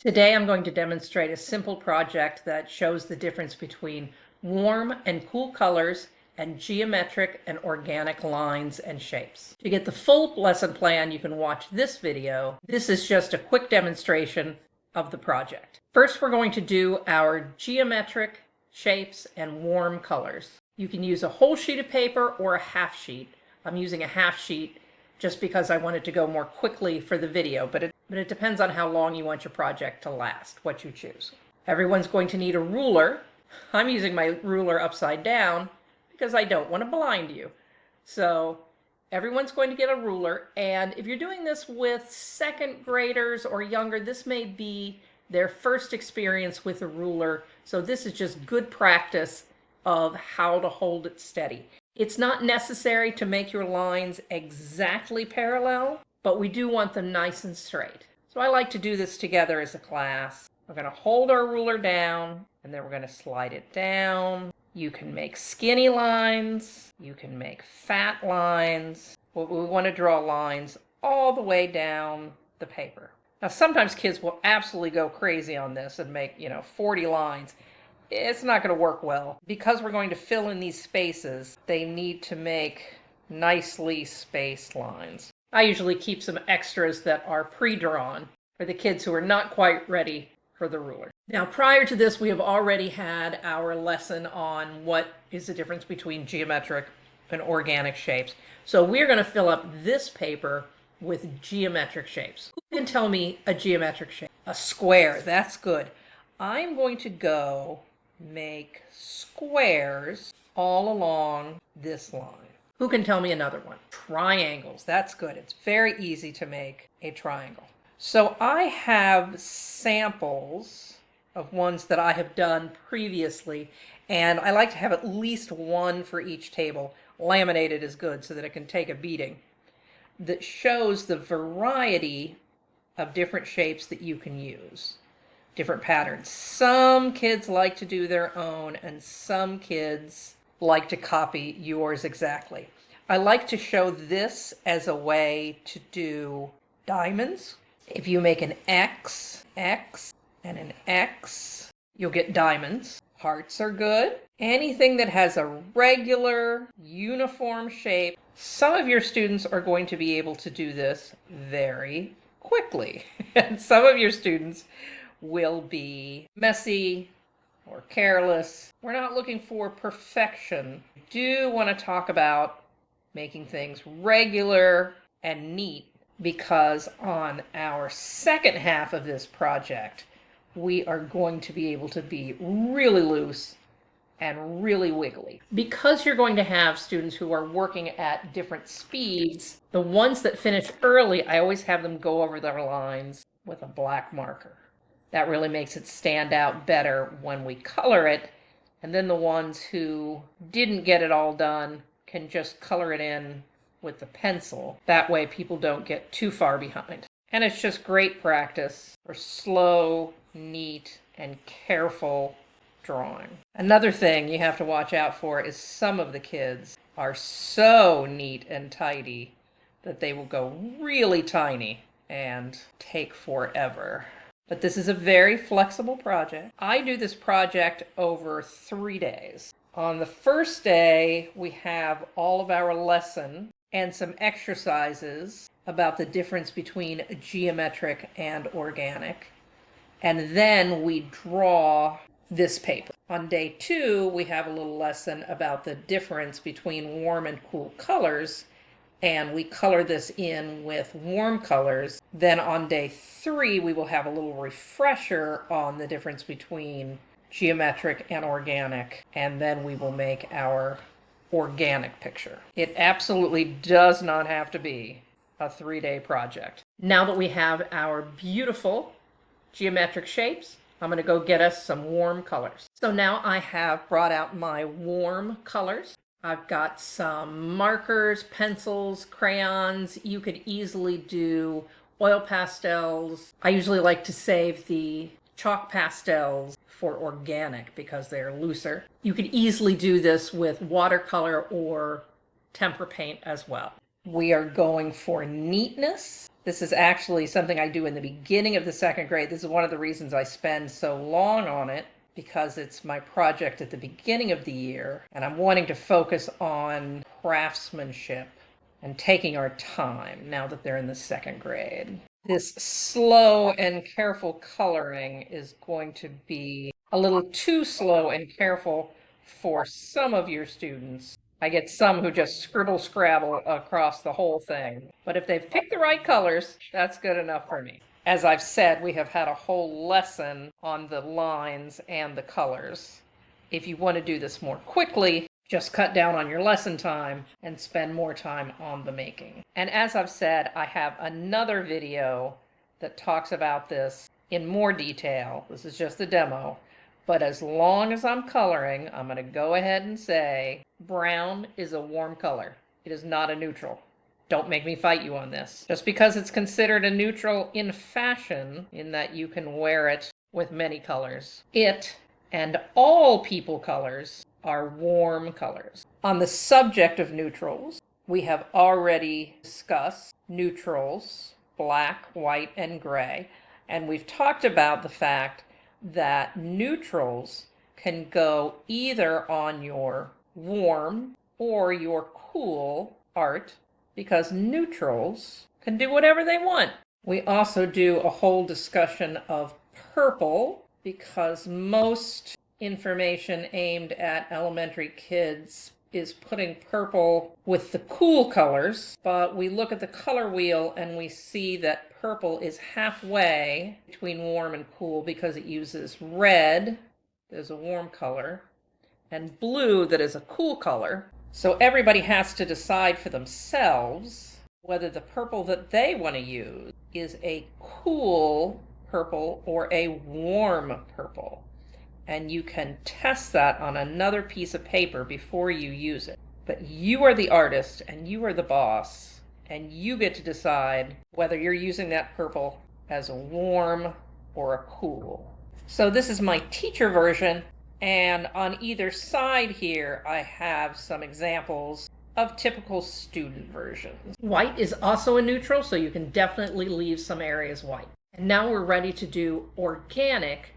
Today I'm going to demonstrate a simple project that shows the difference between warm and cool colors and geometric and organic lines and shapes. To get the full lesson plan, you can watch this video. This is just a quick demonstration of the project. First, we're going to do our geometric shapes and warm colors. You can use a whole sheet of paper or a half sheet. I'm using a half sheet just because I wanted to go more quickly for the video, but it depends on how long you want your project to last, what you choose. Everyone's going to need a ruler. I'm using my ruler upside down because I don't want to blind you. So everyone's going to get a ruler, and if you're doing this with second graders or younger, this may be their first experience with a ruler, so this is just good practice of how to hold it steady. It's not necessary to make your lines exactly parallel, but we do want them nice and straight. So I like to do this together as a class. We're going to hold our ruler down, and then we're going to slide it down. You can make skinny lines. You can make fat lines. We want to draw lines all the way down the paper. Now, sometimes kids will absolutely go crazy on this and make, 40 lines. It's not going to work well. Because we're going to fill in these spaces, they need to make nicely spaced lines. I usually keep some extras that are pre-drawn for the kids who are not quite ready for the ruler. Now, prior to this, we have already had our lesson on what is the difference between geometric and organic shapes. So we're going to fill up this paper with geometric shapes. Who can tell me a geometric shape? A square, that's good. I'm going to go make squares all along this line. Who can tell me another one? Triangles, that's good. It's very easy to make a triangle. So I have samples of ones that I have done previously, and I like to have at least one for each table. Laminated is good so that it can take a beating. That shows the variety of different shapes that you can use. Different patterns. Some kids like to do their own, and some kids like to copy yours exactly. I like to show this as a way to do diamonds. If you make an X, X, and an X, you'll get diamonds. Hearts are good. Anything that has a regular, uniform shape. Some of your students are going to be able to do this very quickly. And some of your students will be messy or careless. We're not looking for perfection. We do want to talk about making things regular and neat, because on our second half of this project, we are going to be able to be really loose and really wiggly. Because you're going to have students who are working at different speeds, the ones that finish early, I always have them go over their lines with a black marker. That really makes it stand out better when we color it. And then the ones who didn't get it all done can just color it in with the pencil. That way people don't get too far behind. And it's just great practice for slow, neat, and careful drawing. Another thing you have to watch out for is some of the kids are so neat and tidy that they will go really tiny and take forever. But this is a very flexible project. I do this project over 3 days. On the first day, we have all of our lesson and some exercises about the difference between geometric and organic. And then we draw this paper. On day 2, we have a little lesson about the difference between warm and cool colors, and we color this in with warm colors. Then on day 3, we will have a little refresher on the difference between geometric and organic, and then we will make our organic picture. It absolutely does not have to be a 3-day project. Now that we have our beautiful geometric shapes, I'm going to go get us some warm colors. So now I have brought out my warm colors. I've got some markers, pencils, crayons. You could easily do oil pastels. I usually like to save the chalk pastels for organic because they're looser. You could easily do this with watercolor or tempera paint as well. We are going for neatness. This is actually something I do in the beginning of the second grade. This is one of the reasons I spend so long on it, because it's my project at the beginning of the year, and I'm wanting to focus on craftsmanship and taking our time now that they're in the second grade. This slow and careful coloring is going to be a little too slow and careful for some of your students. I get some who just scribble scrabble across the whole thing. But if they've picked the right colors, that's good enough for me. As I've said, we have had a whole lesson on the lines and the colors. If you want to do this more quickly, just cut down on your lesson time and spend more time on the making. And as I've said, I have another video that talks about this in more detail. This is just a demo. But as long as I'm coloring, I'm going to go ahead and say brown is a warm color. It is not a neutral. Don't make me fight you on this. Just because it's considered a neutral in fashion, in that you can wear it with many colors, it and all people colors are warm colors. On the subject of neutrals, we have already discussed neutrals, black, white, and gray, and we've talked about the fact that neutrals can go either on your warm or your cool art, because neutrals can do whatever they want. We also do a whole discussion of purple, because most information aimed at elementary kids is putting purple with the cool colors, but we look at the color wheel and we see that purple is halfway between warm and cool, because it uses red, that is a warm color, and blue, that is a cool color. So everybody has to decide for themselves whether the purple that they want to use is a cool purple or a warm purple. And you can test that on another piece of paper before you use it. But you are the artist and you are the boss, and you get to decide whether you're using that purple as a warm or a cool. So this is my teacher version, and on either side here I have some examples of typical student versions. White is also a neutral, so you can definitely leave some areas white. And now we're ready to do organic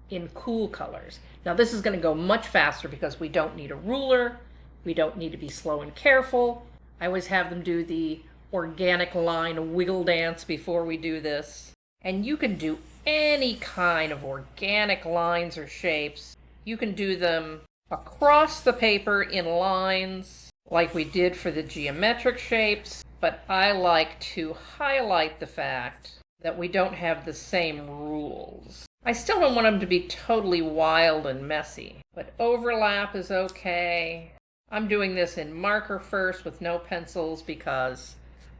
in cool colors. Now this is going to go much faster because we don't need a ruler, we don't need to be slow and careful. I always have them do the organic line wiggle dance before we do this. And you can do any kind of organic lines or shapes. You can do them across the paper in lines like we did for the geometric shapes, but I like to highlight the fact that we don't have the same rules. I still don't want them to be totally wild and messy, but overlap is okay. I'm doing this in marker first with no pencils because,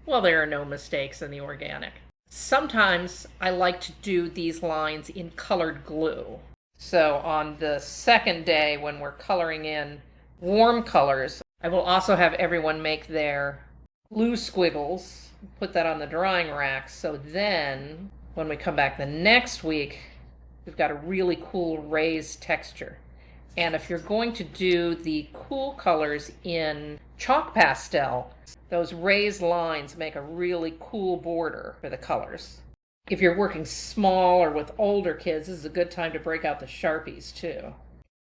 well, there are no mistakes in the organic. Sometimes I like to do these lines in colored glue. So on the second day when we're coloring in warm colors, I will also have everyone make their glue squiggles, put that on the drying rack, so then when we come back the next week, we've got a really cool raised texture. And if you're going to do the cool colors in chalk pastel, those raised lines make a really cool border for the colors. If you're working small or with older kids, this is a good time to break out the Sharpies too.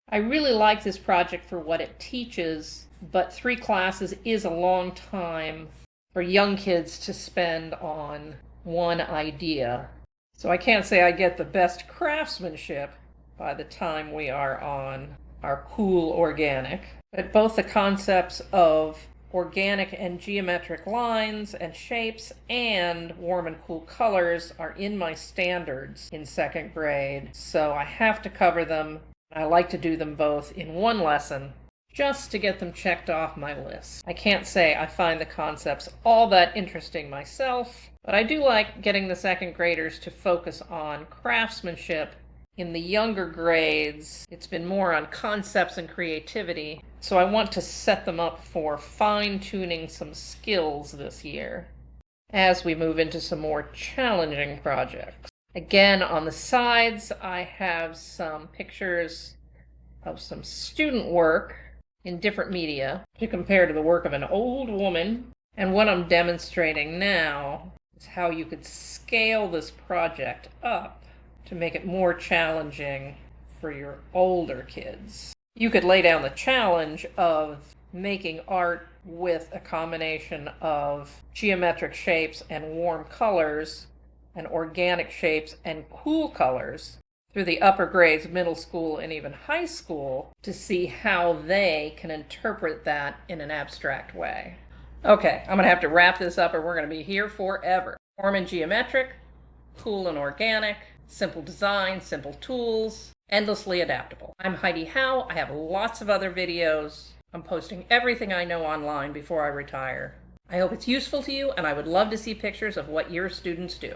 I really like this project for what it teaches, but 3 classes is a long time for young kids to spend on one idea. So I can't say I get the best craftsmanship by the time we are on our cool organic, but both the concepts of organic and geometric lines and shapes and warm and cool colors are in my standards in second grade, so I have to cover them. I like to do them both in one lesson just to get them checked off my list. I can't say I find the concepts all that interesting myself, but I do like getting the second graders to focus on craftsmanship. In the younger grades, it's been more on concepts and creativity, so I want to set them up for fine-tuning some skills this year as we move into some more challenging projects. Again, on the sides, I have some pictures of some student work in different media to compare to the work of an old woman. And what I'm demonstrating now, is how you could scale this project up to make it more challenging for your older kids. You could lay down the challenge of making art with a combination of geometric shapes and warm colors and organic shapes and cool colors through the upper grades, middle school, and even high school to see how they can interpret that in an abstract way. Okay, I'm going to have to wrap this up or we're going to be here forever. Warm and geometric, cool and organic, simple design, simple tools, endlessly adaptable. I'm Heidi Howe. I have lots of other videos. I'm posting everything I know online before I retire. I hope it's useful to you, and I would love to see pictures of what your students do.